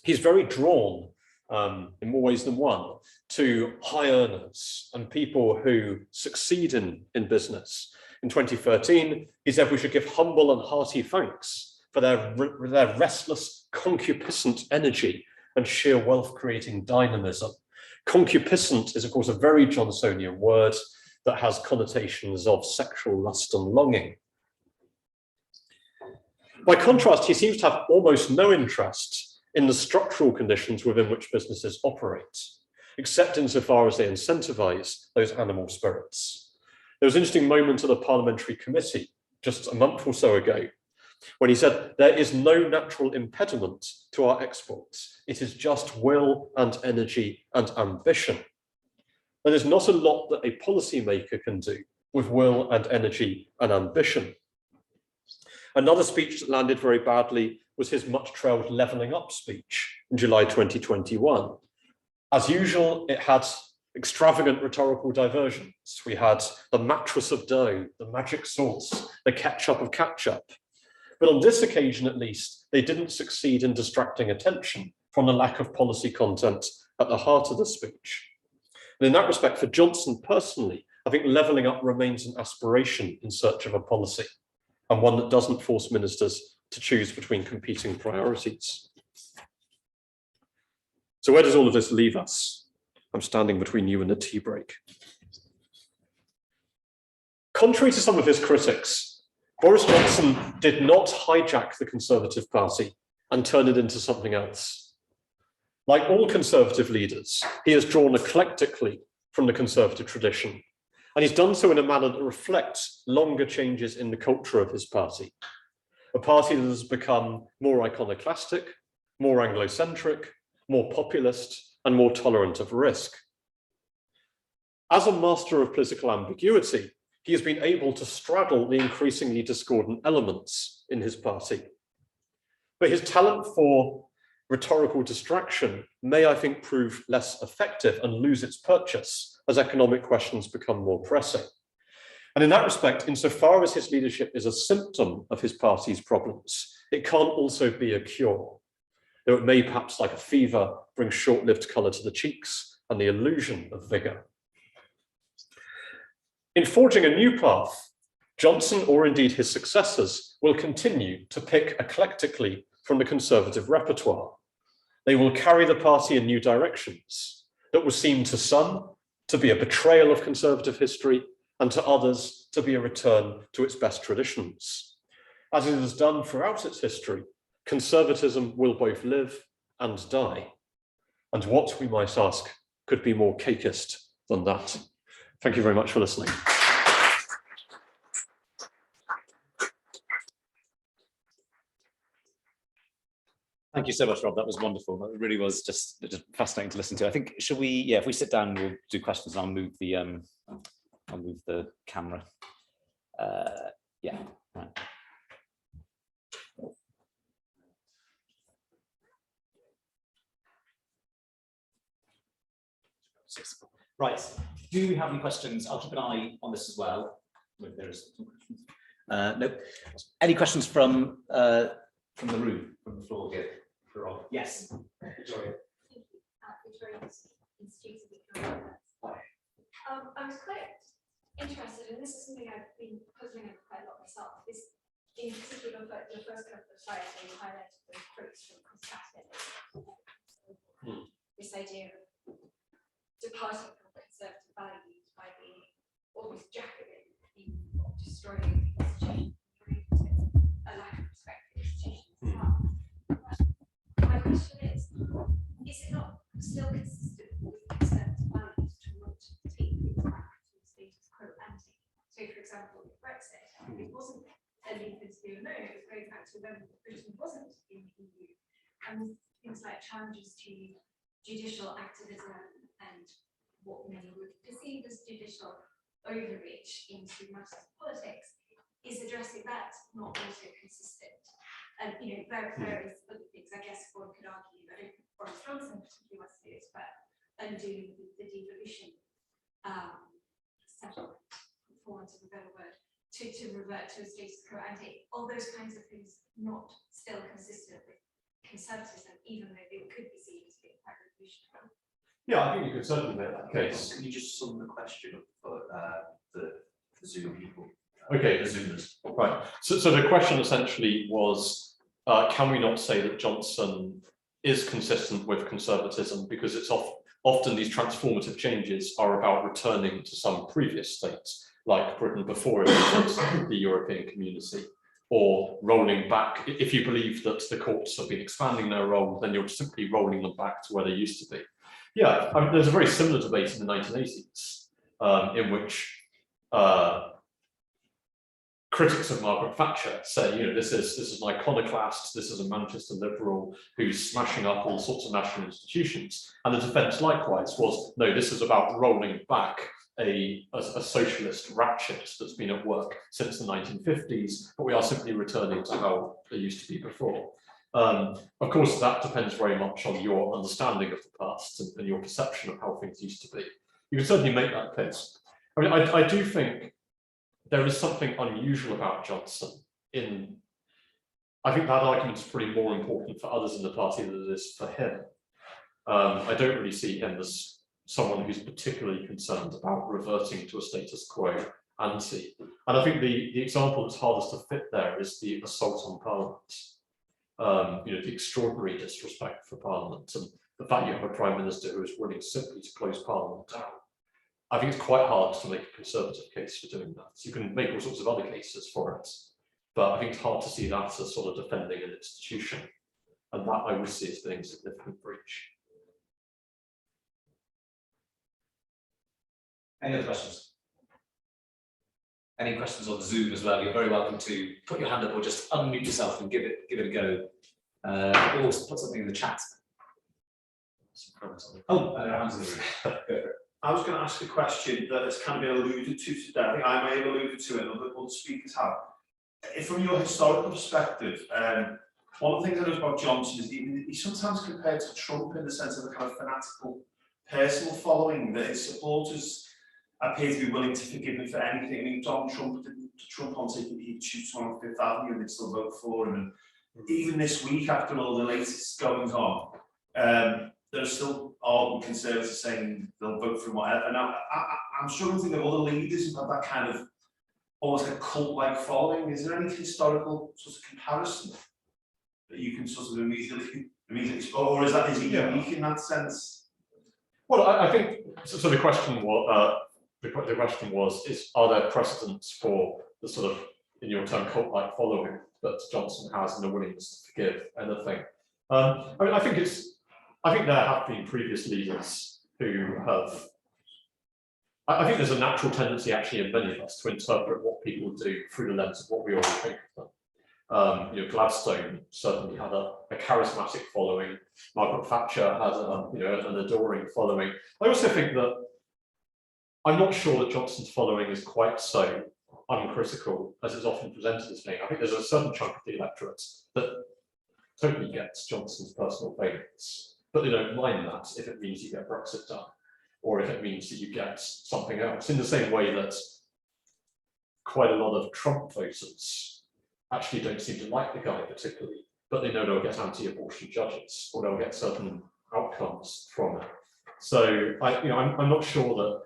He's very drawn, in more ways than one, to high earners and people who succeed in business. In 2013, he said we should give humble and hearty thanks for their restless, concupiscent energy and sheer wealth-creating dynamism. Concupiscent is, of course, a very Johnsonian word that has connotations of sexual lust and longing. By contrast, he seems to have almost no interest in the structural conditions within which businesses operate, except insofar as they incentivize those animal spirits. There was an interesting moment at a parliamentary committee just a month or so ago when he said, there is no natural impediment to our exports. It is just will and energy and ambition. And there's not a lot that a policymaker can do with will and energy and ambition. Another speech that landed very badly was his much-trailed levelling up speech in July 2021. As usual, it had extravagant rhetorical diversions. We had the mattress of dough, the magic sauce, the ketchup of catch-up. But on this occasion, at least, they didn't succeed in distracting attention from the lack of policy content at the heart of the speech. And in that respect, for Johnson personally, I think levelling up remains an aspiration in search of a policy, and one that doesn't force ministers to choose between competing priorities. So where does all of this leave us? I'm standing between you and the tea break. Contrary to some of his critics, Boris Johnson did not hijack the Conservative Party and turn it into something else. Like all Conservative leaders, he has drawn eclectically from the Conservative tradition, and he's done so in a manner that reflects longer changes in the culture of his party. A party that has become more iconoclastic, more Anglo-centric, more populist, and more tolerant of risk. As a master of political ambiguity, he has been able to straddle the increasingly discordant elements in his party. But his talent for rhetorical distraction may, I think, prove less effective and lose its purchase as economic questions become more pressing. And in that respect, insofar as his leadership is a symptom of his party's problems, it can't also be a cure, though it may perhaps, like a fever, bring short-lived colour to the cheeks and the illusion of vigour. In forging a new path, Johnson, or indeed his successors, will continue to pick eclectically from the Conservative repertoire. They will carry the party in new directions that will seem to some to be a betrayal of Conservative history and to others to be a return to its best traditions. As it has done throughout its history, Conservatism will both live and die. And what, we might ask, could be more cakeist than that? Thank you very much for listening. Thank you so much, Rob. That was wonderful. It really was just fascinating to listen to. I think, should we, yeah, if we sit down, we'll do questions and I'll move the camera. Yeah, right. Right, do we have any questions? I'll keep an eye on this as well. There is some questions. No. Any questions from the room, from the floor here? For Rob? Yes. Victoria. Victoria Institute of Economics. I was quite interested, and this is something I've been puzzling over quite a lot myself, is in particular the first couple of slides where you highlighted those quotes from Conservatism. This idea of departing from conservative values by being almost Jacobin, destroying institutions, a lack of respect for institutions as well. My question is it not still consistent with conservative values to want to take things back to the status quo ante? So, for example, with Brexit, it wasn't a leave into the unknown, it was going back to when Britain wasn't in the EU. And things like challenges to judicial activism and what many would perceive as judicial overreach into matters of politics, is addressing that not also consistent? And various other things, I guess one could argue, I don't think Boris Johnson particularly wants to do this, but undoing the devolution settlement, for want of a better word, to revert to a status quo ante, all those kinds of things not still consistent with conservatism, even though they could be seen as being quite revolutionary. Yeah, I think you could certainly make that case. Can you just sum the question up for the Zoom people? Okay, the Zoomers. Right. So the question essentially was, can we not say that Johnson is consistent with conservatism, because it's often these transformative changes are about returning to some previous states, like Britain before it entered the European community, or rolling back. If you believe that the courts have been expanding their role, then you're simply rolling them back to where they used to be. Yeah, I mean, there's a very similar debate in the 1980s in which critics of Margaret Thatcher say, this is an iconoclast, this is a Manchester liberal who's smashing up all sorts of national institutions. And the defence likewise was, no, this is about rolling back a socialist ratchet that's been at work since the 1950s, but we are simply returning to how they used to be before. Of course, that depends very much on your understanding of the past and your perception of how things used to be. You can certainly make that case. I mean, I do think there is something unusual about Johnson I think that argument is pretty more important for others in the party than it is for him. I don't really see him as someone who's particularly concerned about reverting to a status quo ante. And I think the example that's hardest to fit there is the assault on Parliament. The extraordinary disrespect for Parliament, and the fact you have a Prime Minister who is willing simply to close Parliament down. I think it's quite hard to make a conservative case for doing that. You can make all sorts of other cases for it, but I think it's hard to see that as sort of defending an institution, and that I would see as being a significant breach. Any other questions? Any questions on Zoom as well? You're very welcome to put your hand up or just unmute yourself and give it a go. Or put something in the chat. I was going to ask a question that has kind of been alluded to today. I think I may have alluded to it, and other speakers have. From your historical perspective, one of the things I know about Johnson is he's sometimes compared to Trump in the sense of a kind of fanatical personal following, that his supporters appear to be willing to forgive him for anything. I mean, Donald Trump didn't Trump on taking he'd shoot someone on Fifth Avenue and they'd still vote for him. And even this week, after all the latest goings on, there are still ardent conservatives saying they'll vote for him, whatever. Now, I'm struggling to think of other leaders who've had that kind of almost like a cult-like following. Is there any historical sort of comparison that you can sort of immediately or is he unique in that sense? Well, I think so. The question was, are there precedents for the sort of, in your term, cult-like following that Johnson has and a willingness to forgive anything? I mean, I think there have been previous leaders who have. I think there's a natural tendency, actually, in many of us to interpret what people do through the lens of what we already think of them. Gladstone certainly had a charismatic following. Margaret Thatcher had an adoring following. I also think that I'm not sure that Johnson's following is quite so uncritical as it's often presented as being. I think there's a certain chunk of the electorate that totally gets Johnson's personal failings, but they don't mind that if it means you get Brexit done, or if it means that you get something else. In the same way that quite a lot of Trump voters actually don't seem to like the guy particularly, but they know they'll get anti-abortion judges, or they'll get certain outcomes from it. So I'm not sure that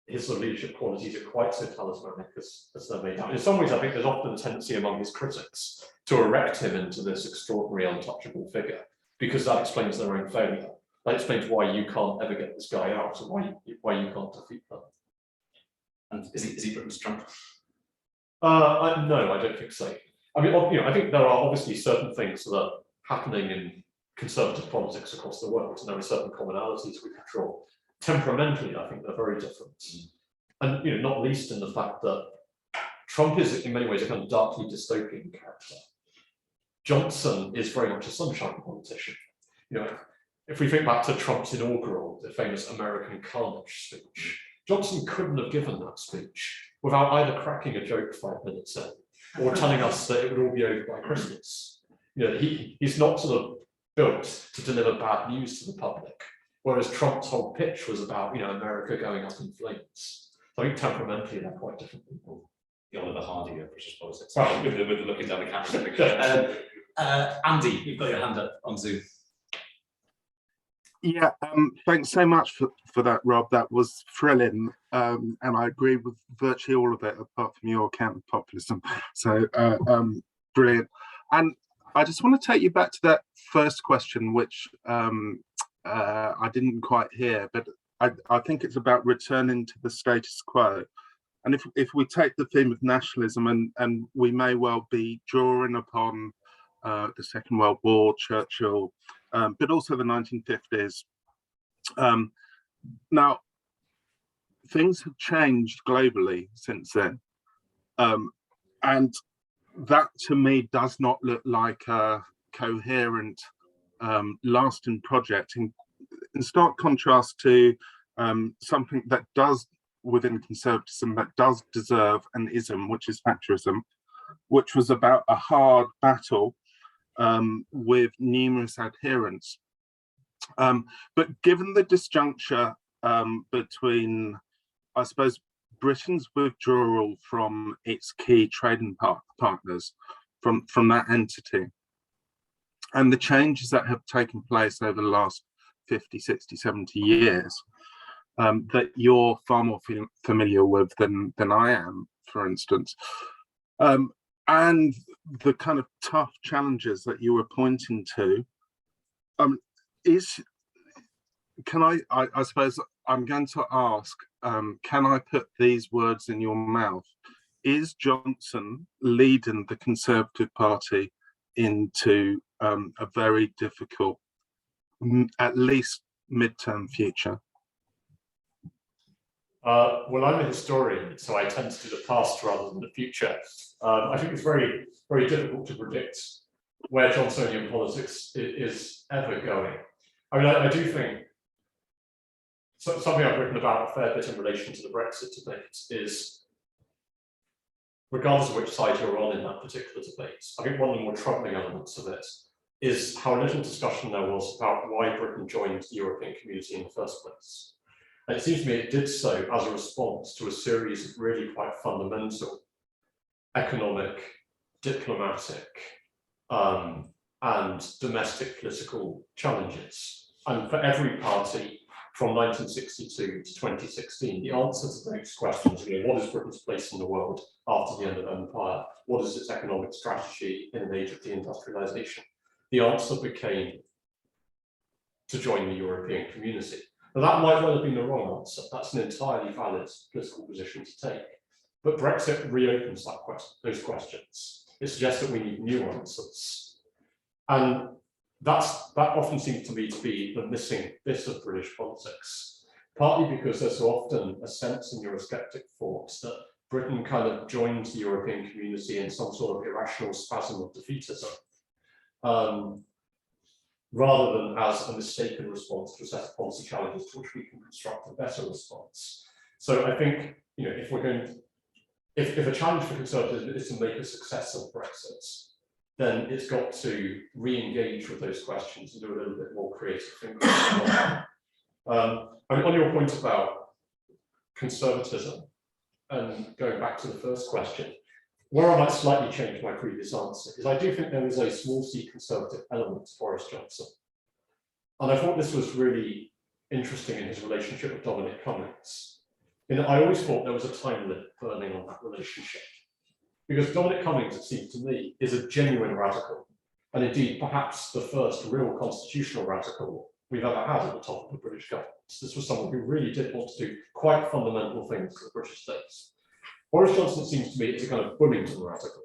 his sort of leadership qualities are quite so talismanic as they're made out. In some ways, I think there's often a tendency among his critics to erect him into this extraordinary, untouchable figure, because that explains their own failure. That explains why you can't ever get this guy out, and why you can't defeat them. And is he Britain's Trump? No, I don't think so. I mean, I think there are obviously certain things that are happening in conservative politics across the world, and there are certain commonalities we could draw. Temperamentally, I think they're very different, and not least in the fact that Trump is in many ways a kind of darkly dystopian character. Johnson is very much a sunshine politician. if we think back to Trump's inaugural, the famous American Carnage speech, Johnson couldn't have given that speech without either cracking a joke 5 minutes in or telling us that it would all be over by Christmas. You know, he's not sort of built to deliver bad news to the public, whereas Trump's whole pitch was about, you know, America going up in flames. So I think temperamentally they're quite different people. The Oliver Hardy of British politics. Right. With the looking down the camera. Andy, you've got your hand up on Zoom. Yeah, thanks so much for that, Rob. That was thrilling, and I agree with virtually all of it, apart from your account of populism. So, brilliant. And I just want to take you back to that first question, which I didn't quite hear, but I think it's about returning to the status quo. And if we take the theme of nationalism, and we may well be drawing upon the Second World War, Churchill, but also the 1950s. Now, things have changed globally since then. And that to me does not look like a coherent, lasting project in stark contrast to something that does within conservatism that does deserve an ism, which is Thatcherism, which was about a hard battle with numerous adherents. But given the disjuncture between, I suppose, Britain's withdrawal from its key trading partners, from that entity, and the changes that have taken place over the last 50, 60, 70 years, that you're far more familiar with than I am, for instance, and the kind of tough challenges that you were pointing to, I suppose I'm going to ask, can I put these words in your mouth? Is Johnson leading the Conservative Party into a very difficult, at least midterm future? Well, I'm a historian, so I tend to do the past rather than the future. I think it's very, very difficult to predict where Johnsonian politics is ever going. I mean, I do think something I've written about a fair bit in relation to the Brexit debate is, regardless of which side you're on in that particular debate, I think one of the more troubling elements of it is how little discussion there was about why Britain joined the European community in the first place. And it seems to me it did so as a response to a series of really quite fundamental economic, diplomatic, and domestic political challenges. And for every party from 1962 to 2016, the answer to those questions, you know, what is Britain's place in the world after the end of empire? What is its economic strategy in an age of deindustrialization? The answer became to join the European community. Now, that might well have been the wrong answer. That's an entirely valid political position to take. But Brexit reopens those questions. It suggests that we need new answers. And that often seems to me to be the missing bit of British politics, partly because there's so often a sense in Eurosceptic thought that Britain kind of joins the European community in some sort of irrational spasm of defeatism, rather than as a mistaken response to a set of policy challenges to which we can construct a better response. So I think, you know, if we're going to, if a challenge for Conservatism is to make a success of Brexit, then it's got to re-engage with those questions and do a little bit more creative thinking. I mean, on your point about conservatism, and going back to the first question, where I might slightly change my previous answer is I do think there is a small c conservative element to Boris Johnson. And I thought this was really interesting in his relationship with Dominic Cummings. I always thought there was a time limit burning on that relationship. Because Dominic Cummings, it seems to me, is a genuine radical, and indeed perhaps the first real constitutional radical we've ever had at the top of the British government. This was someone who really did want to do quite fundamental things for the British states. Boris Johnson seems to me is a kind of Bullington radical,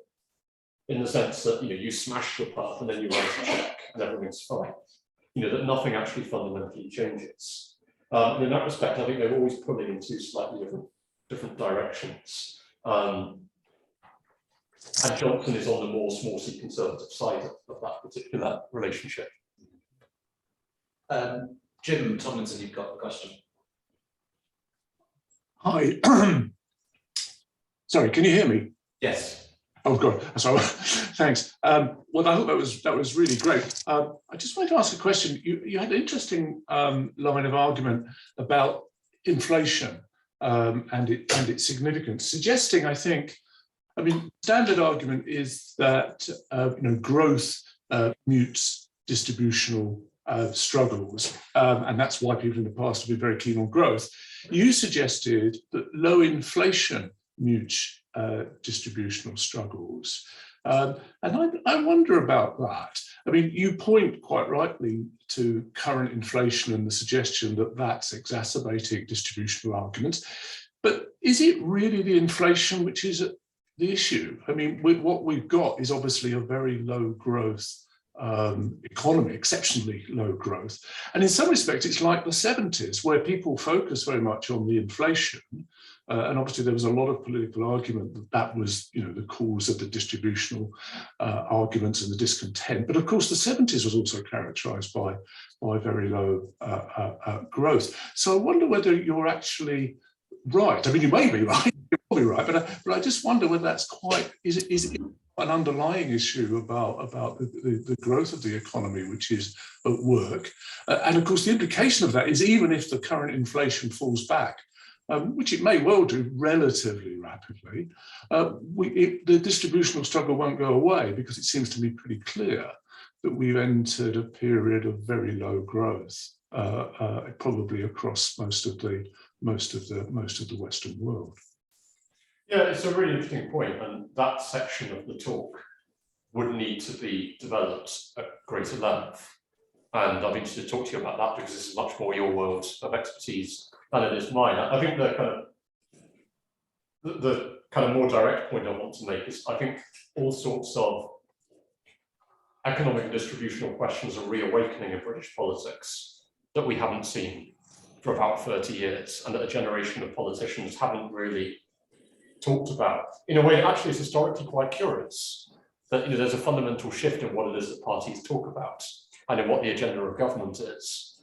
in the sense that, you know, you smash the puff and then you write a check and everything's fine. You know, that nothing actually fundamentally changes. And in that respect, I think they're always pulling in two slightly different directions. And Johnson is on the more small c conservative side of that particular relationship. Jim Tomlinson, you've got a question. Hi. Sorry, can you hear me? Yes. Oh God, sorry. Thanks. Well, I thought that was really great. I just wanted to ask a question. You had an interesting line of argument about inflation and its significance, suggesting, I think, I mean, standard argument is that growth mutes distributional struggles, and that's why people in the past have been very keen on growth. You suggested that low inflation mutes distributional struggles. And I wonder about that. I mean, you point quite rightly to current inflation and the suggestion that that's exacerbating distributional arguments. But is it really the inflation which is the issue? I mean, what we've got is obviously a very low growth economy, exceptionally low growth. And in some respects, it's like the 70s, where people focus very much on the inflation. And obviously there was a lot of political argument that that was, the cause of the distributional arguments and the discontent. But of course, the 70s was also characterized by very low growth. So I wonder whether you're actually right. I mean, you may be right, you're probably right, but I just wonder whether that's is it an underlying issue about the growth of the economy, which is at work. And of course, the implication of that is even if the current inflation falls back, which it may well do relatively rapidly, the distributional struggle won't go away, because it seems to me pretty clear that we've entered a period of very low growth, probably across most of the Western world. Yeah, it's a really interesting point, and that section of the talk would need to be developed at greater length. And I'm interested to talk to you about that, because this is much more your world of expertise than it is mine. I think the kind of more direct point I want to make is I think all sorts of economic and distributional questions are reawakening in British politics that we haven't seen for about 30 years, and that a generation of politicians haven't really talked about. In a way, it actually is historically quite curious that there's a fundamental shift in what it is that parties talk about and in what the agenda of government is,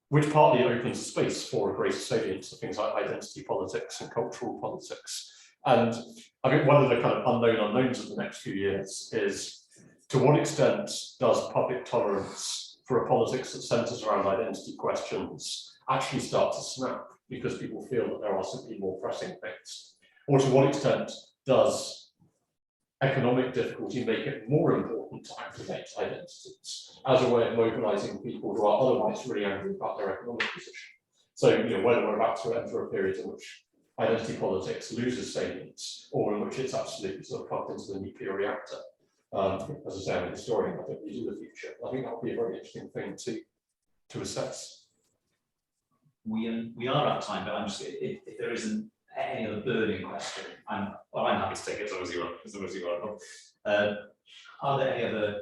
which partly opens space for a greater salience to things like identity politics and cultural politics. And I think one of the kind of unknown unknowns of the next few years is, to what extent does public tolerance for a politics that centres around identity questions actually start to snap because people feel that there are simply more pressing things? Or to what extent does economic difficulty make it more important to activate identities as a way of mobilising people who are otherwise really angry about their economic position? So, whether we're about to enter a period in which identity politics loses salience, or in which it's absolutely sort of plugged into the nuclear reactor. As I say, I'm a historian, I don't really do the future. I think that would be a very interesting thing to assess. We are out of time, but I'm just, if there isn't any other burning question, I'm happy to take it as long as you are. Are there any other?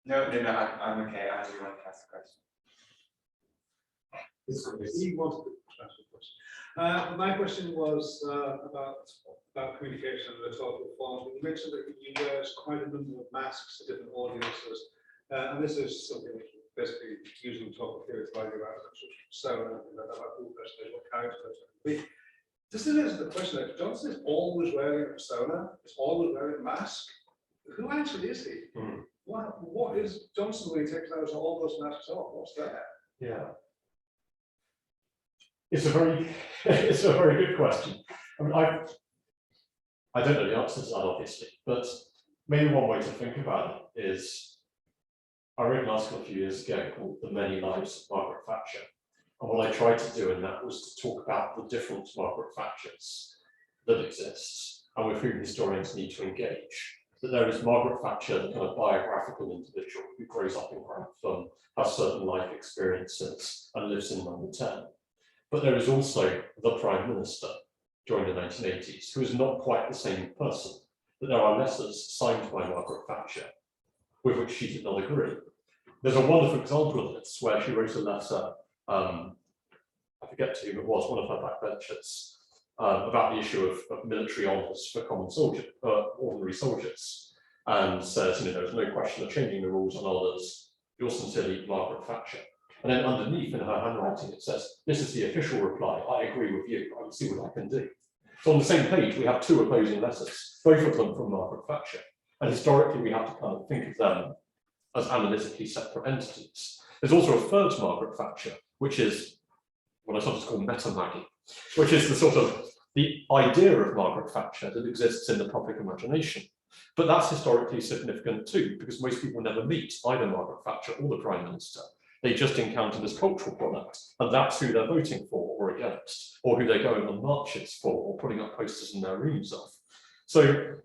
No, I'm okay. I do want to ask a question. He wanted to ask a question. My question was about communication and the talk of forms. You mentioned that you use quite a number of masks to different audiences, and this is something that you basically using talk of theory to argue about persona and about who person is, what character person be. This is the question that Johnson is always wearing a persona, is always wearing a mask. Who actually is he? Mm. What is Johnson when he takes out all those masks off? What's that? Yeah. It's a very good question. I mean, I don't know the answer to that, obviously, but maybe one way to think about it is, I wrote an article a few years ago called The Many Lives of Margaret Thatcher. And what I tried to do in that was to talk about the different Margaret Thatchers that exist and with whom historians need to engage. That there is Margaret Thatcher, the kind of biographical individual who grows up in Grantham, has certain life experiences and lives in number 10. But there is also the Prime Minister during the 1980s, who is not quite the same person. That there are letters signed by Margaret Thatcher with which she did not agree. There's a wonderful example of this where she wrote a letter, I forget to whom it was, one of her backbenchers, about the issue of military honours for common soldiers, ordinary soldiers, and says, there's no question of changing the rules on honours. Yours sincerely, Margaret Thatcher. And then underneath in her handwriting, it says, this is the official reply. I agree with you. I will see what I can do. So on the same page, we have two opposing letters, both of them from Margaret Thatcher. And historically, we have to kind of think of them as analytically separate entities. There's also a third Margaret Thatcher, which is what I sometimes call meta-Maggie, which is the sort of the idea of Margaret Thatcher that exists in the public imagination. But that's historically significant too, because most people never meet either Margaret Thatcher or the Prime Minister. They just encounter this cultural product, and that's who they're voting for or against, or who they're going on marches for, or putting up posters in their rooms of. So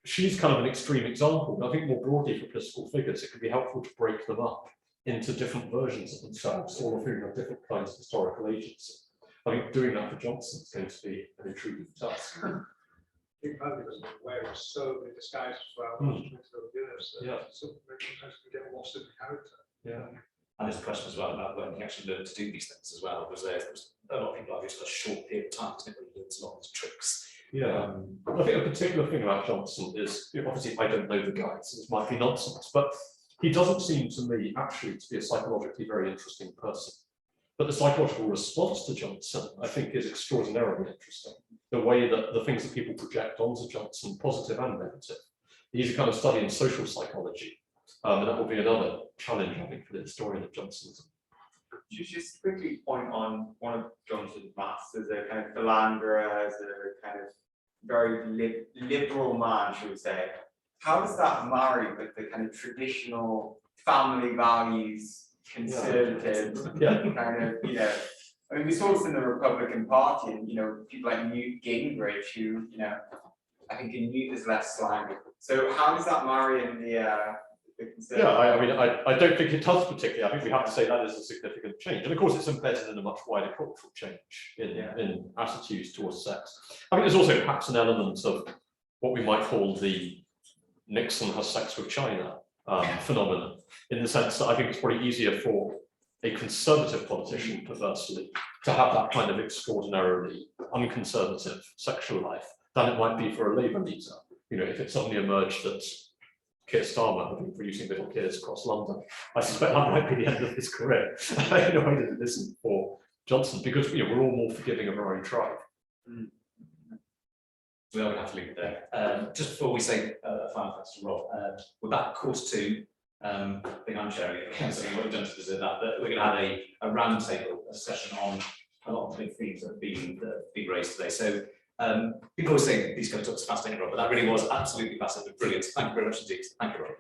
she's kind of an extreme example. I think more broadly for political figures, it could be helpful to break them up into different versions of themselves, all of whom have different kinds of historical agency. I think doing that for Johnson is going to be an intriguing task. I think partly because of the way it's so many disguises as well. Yeah. So maybe sometimes you get lost in the character. Yeah. And there's a question as well about when you actually learn to do these things as well, because there's a lot of people have it for a short period of time, isn't it, when you learn a lot of tricks. Yeah, I think a particular thing about Johnson is, obviously I don't know the guy, so this might be nonsense, but he doesn't seem to me actually to be a psychologically very interesting person. But the psychological response to Johnson, I think, is extraordinarily interesting. The way that the things that people project onto Johnson, positive and negative. He's a kind of study in social psychology, and that will be another challenge, I think, for the historian of Johnsonism. Just quickly point on one of Johnson's masters, a kind of philanderer, as a kind of very liberal man, should we say. How does that marry with the kind of traditional family values, conservative kind of, you know, I mean, we saw this in the Republican Party, and, you know, people like Newt Gingrich, who, you know, I think in Newt is less slang. So how does that marry in the yeah, I mean, I don't think it does particularly. I think we have to say that is a significant change. And of course, it's embedded in a much wider cultural change in attitudes towards sex. I think there's also perhaps an element of what we might call the Nixon has sex with China phenomenon, in the sense that I think it's probably easier for a conservative politician, perversely, to have that kind of extraordinarily unconservative sexual life than it might be for a Labour leader. You know, if it suddenly emerged that Keir Starmer had been producing little kids across London, I suspect that might be the end of his career. I don't know why it isn't for Johnson, because, you know, we're all more forgiving of our own tribe. We are going to have to leave it there. Just before we say final thanks to Rob, we're back at course 2. I think I'm chairing it, so what we've done to deserve that, but we're going to have a roundtable discussion on a lot of the big themes that have been raised today. So people always say these kind of talks are fascinating, Rob, but that really was absolutely fascinating, brilliant. Thank you very much indeed. Thank you, Rob.